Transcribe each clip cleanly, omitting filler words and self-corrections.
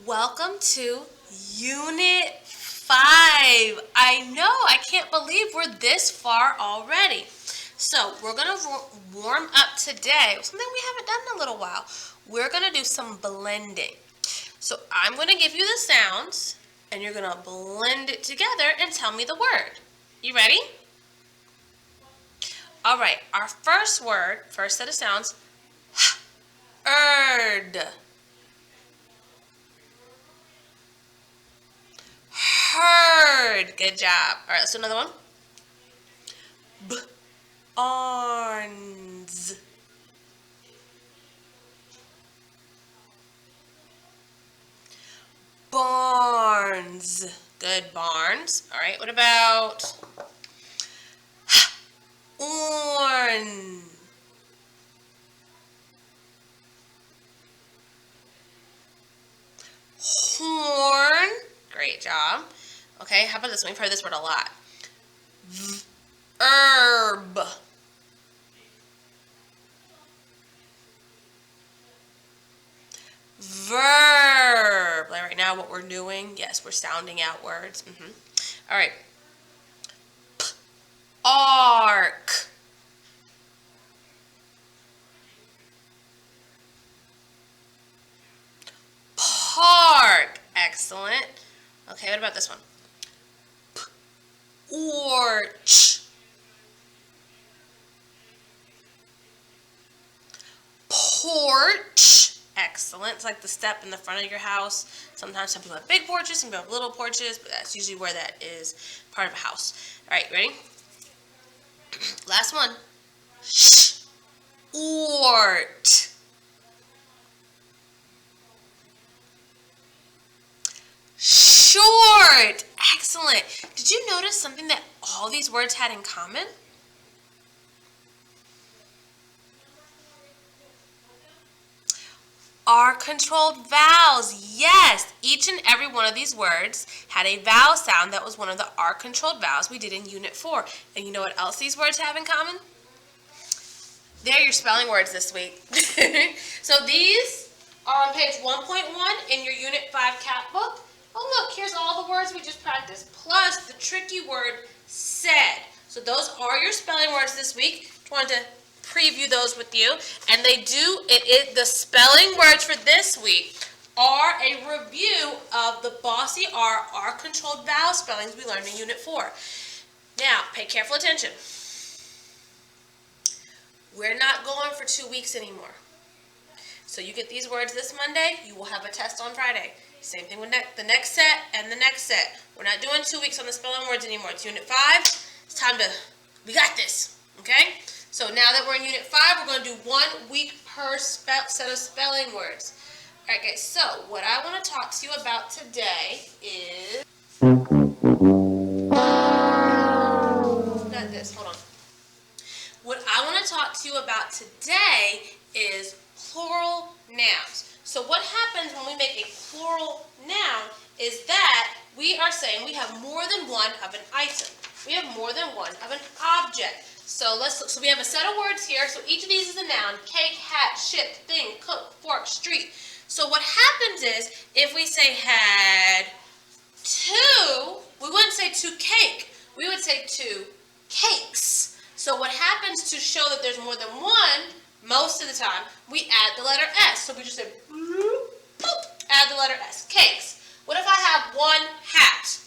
Welcome to Unit 5. I know, I can't believe we're this far already. So we're going to warm up today with something we haven't done in a little while. We're going to do some blending. So I'm going to give you the sounds, and you're going to blend it together and tell me the word. You ready? All right, our first set of sounds, erd. Heard. Good job. All right, let's do another one. Arns. Barns. Good, barns. All right, what about orn? Horn. Great job. Okay, how about this one? We've heard this word a lot. Herb. Verb. Like right now, what we're doing, yes, we're sounding out words. All right. Arc. Park. Excellent. Okay, what about this one? Porch. Porch. Excellent. It's like the step in the front of your house. Sometimes some people have big porches, some people have little porches, but that's usually where that is part of a house. All right, ready? Last one. Ort. Short. Excellent. Did you notice something that all these words had in common? Are controlled vowels. Yes, each and every one of these words had a vowel sound that was one of the R controlled vowels we did in Unit 4. And you know what else these words have in common? They're your spelling words this week. So these are on page 1.1 in your Unit 5 cat book. Oh look, here's all the words we just practiced, plus the tricky word said. So those are your spelling words this week. Just wanted to preview those with you. And they do, the spelling words for this week are a review of the Bossy R controlled vowel spellings we learned in Unit 4. Now, pay careful attention. We're not going for 2 weeks anymore. So you get these words this Monday, you will have a test on Friday. Same thing with the next set and the next set. We're not doing 2 weeks on the spelling words anymore. It's Unit 5. It's time to, we got this, okay? So now that we're in Unit 5, we're going to do 1 week per set of spelling words. All right, guys, so what I want to talk to you about today is... Not this, hold on. What I want to talk to you about today is plural nouns. So what happens when we make a plural noun is that we are saying we have more than one of an item. We have more than one of an object. So let's look. So we have a set of words here. So each of these is a noun: cake, hat, ship, thing, cook, fork, street. So what happens is if we say had two, we wouldn't say two cake. We would say two cakes. So what happens to show that there's more than one, most of the time, we add the letter S. So we just say, boop, add the letter S. Cakes. What if I have one hat?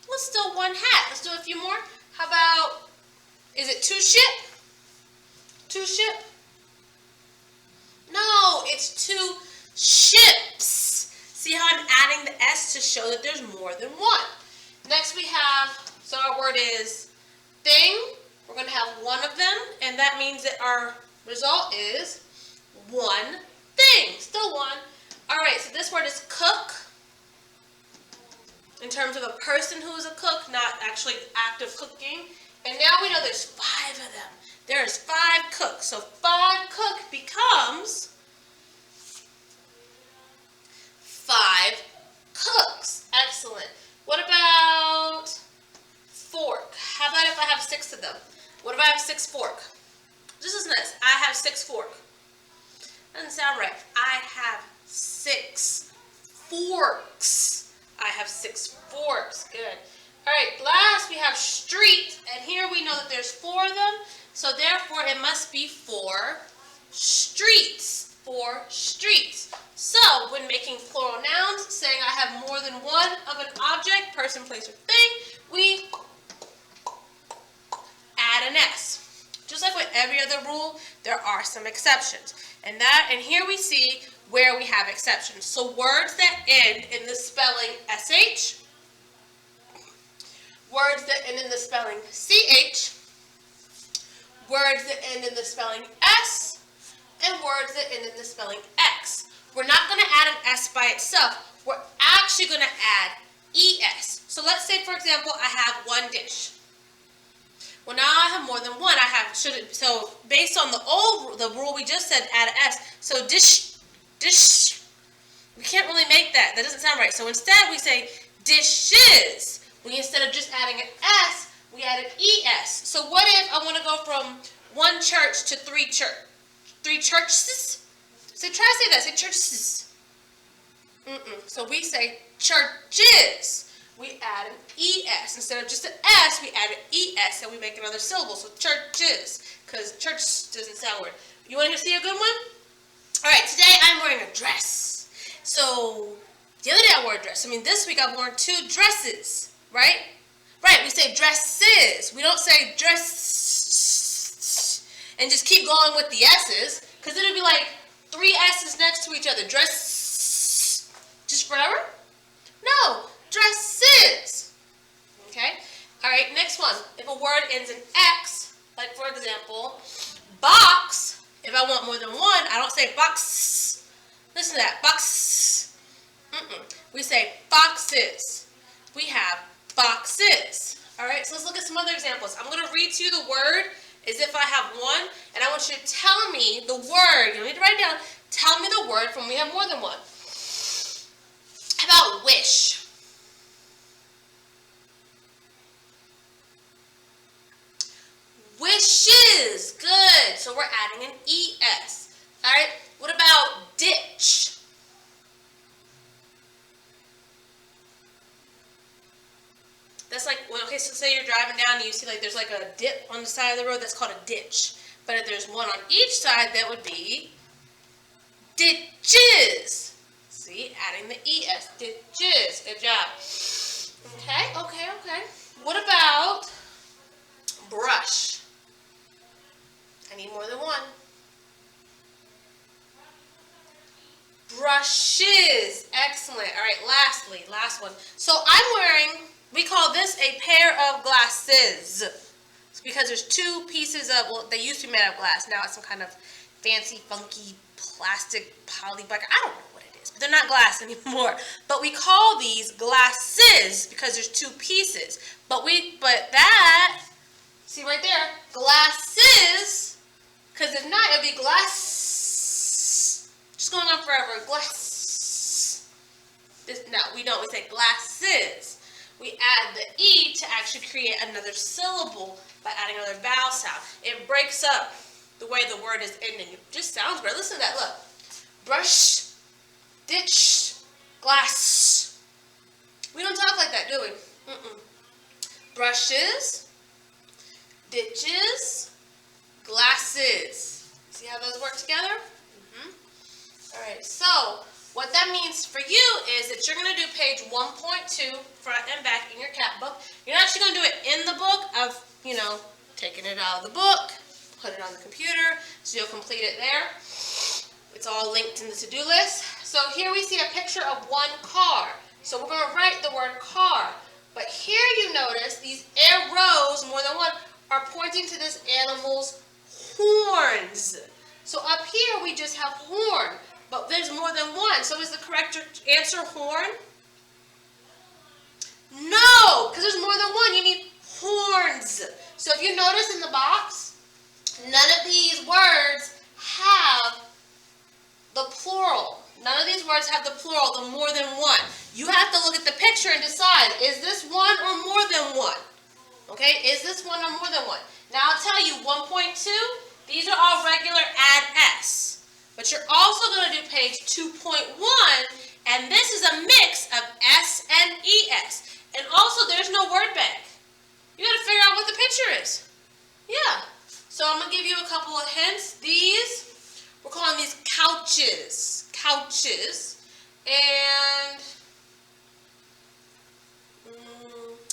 Let's do one hat. Let's do a few more. How about, is it two ship? Two ship? No, it's two ships. See how I'm adding the S to show that there's more than one. Next we have, so our word is thing. We're going to have one of them, and that means that our result is one thing. Still one. All right, so this word is cook. In terms of a person who is a cook, not actually active cooking. And now we know there's 5 of them. There's 5 cooks. So 5 cook becomes 5 cooks. Excellent. What about fork? How about if I have 6 of them? What if I have 6 fork? Just listen to this. I have 6 fork. Doesn't sound right. I have 6 there's 4 of them, so therefore it must be 4 streets. 4 streets. So when making plural nouns, saying I have more than one of an object, person, place, or thing, we add an S. Just like with every other rule, there are some exceptions. And here we see where we have exceptions. So words that end in the spelling SH, words that end in the spelling CH, words that end in the spelling S, and words that end in the spelling X. We're not going to add an S by itself. We're actually going to add ES. So let's say, for example, I have one dish. Well, now I have more than one. So based on the rule we just said, add an S. So dish, we can't really make that. That doesn't sound right. So instead we say dishes. Instead of just adding an S, we add an ES. So what if I want to go from one church to 3 churches? So try to say that. Say churches. So we say churches. We add an ES. Instead of just an S, we add an ES and we make another syllable. So churches, because church doesn't sound weird. You want to see a good one? All right, today I'm wearing a dress. So the other day I wore a dress. This week I've worn 2 dresses, right? Right, we say dresses. We don't say dress and just keep going with the S's, because it'll be like 3 S's next to each other. Dress, just forever? No. Dresses. Okay? All right, next one. If a word ends in X, like for example, box, if I want more than one, I don't say box. Listen to that. Box. We say boxes. We have boxes. All right, so let's look at some other examples. I'm going to read to you the word as if I have one, and I want you to tell me the word. You don't need to write it down. Tell me the word from we have more than one. How about wish? Wishes. Good. So we're adding an ES. All right. What about ditch? That's like, okay, so say you're driving down and you see like there's like a dip on the side of the road. That's called a ditch. But if there's one on each side, that would be ditches. See, adding the ES. Ditches. Good job. Okay. What about brush? I need more than one. Brushes. Excellent. All right, last one. So I'm wearing, we call this a pair of glasses. It's because there's 2 pieces of, well, they used to be made of glass. Now it's some kind of fancy, funky, plastic polybag. I don't know what it is, but they're not glass anymore. But we call these glasses because there's 2 pieces. But that, see right there, glasses, because if not, it would be glass. Just going on forever. Glass. No, we don't. We say glasses. We add the E to actually create another syllable by adding another vowel sound. It breaks up the way the word is ending. It just sounds great. Listen to that. Look. Brush, ditch, glass. We don't talk like that, do we? Brushes, ditches, glasses. See how those work together? All right, so what that means for you is that you're going to do page 1.2 front and back in your cat book. You're not actually going to do it in the book of, taking it out of the book, put it on the computer, so you'll complete it there. It's all linked in the to-do list. So here we see a picture of one car. So we're going to write the word car. But here you notice these arrows, more than one, are pointing to this animal's horns. So up here we just have horn, but there's more than one. So is the correct answer horn? No, because there's more than one. You need horns. So if you notice in the box, none of these words have the plural. None of these words have the plural, the more than one. You have to look at the picture and decide, is this one or more than one? Okay, is this one or more than one? Now I'll tell you, 1.2, these are all regular add S. But you're also going to do page 2.1, and this is a mix of S and ES. And also, there's no word bank. You got to figure out what the picture is. Yeah. So I'm going to give you a couple of hints. These, we're calling these couches. Couches. And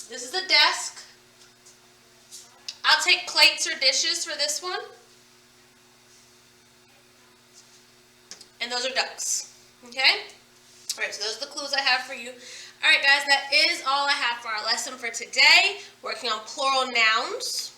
this is a desk. I'll take plates or dishes for this one. And those are ducks. Okay? Alright, so those are the clues I have for you. Alright guys, that is all I have for our lesson for today. Working on plural nouns.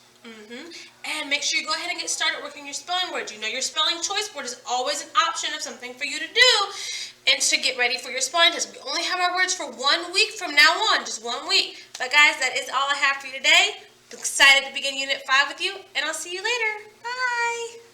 And make sure you go ahead and get started working your spelling words. You know your spelling choice board is always an option of something for you to do and to get ready for your spelling test. We only have our words for 1 week from now on, just 1 week. But guys, that is all I have for you today. I'm excited to begin Unit 5 with you, and I'll see you later. Bye!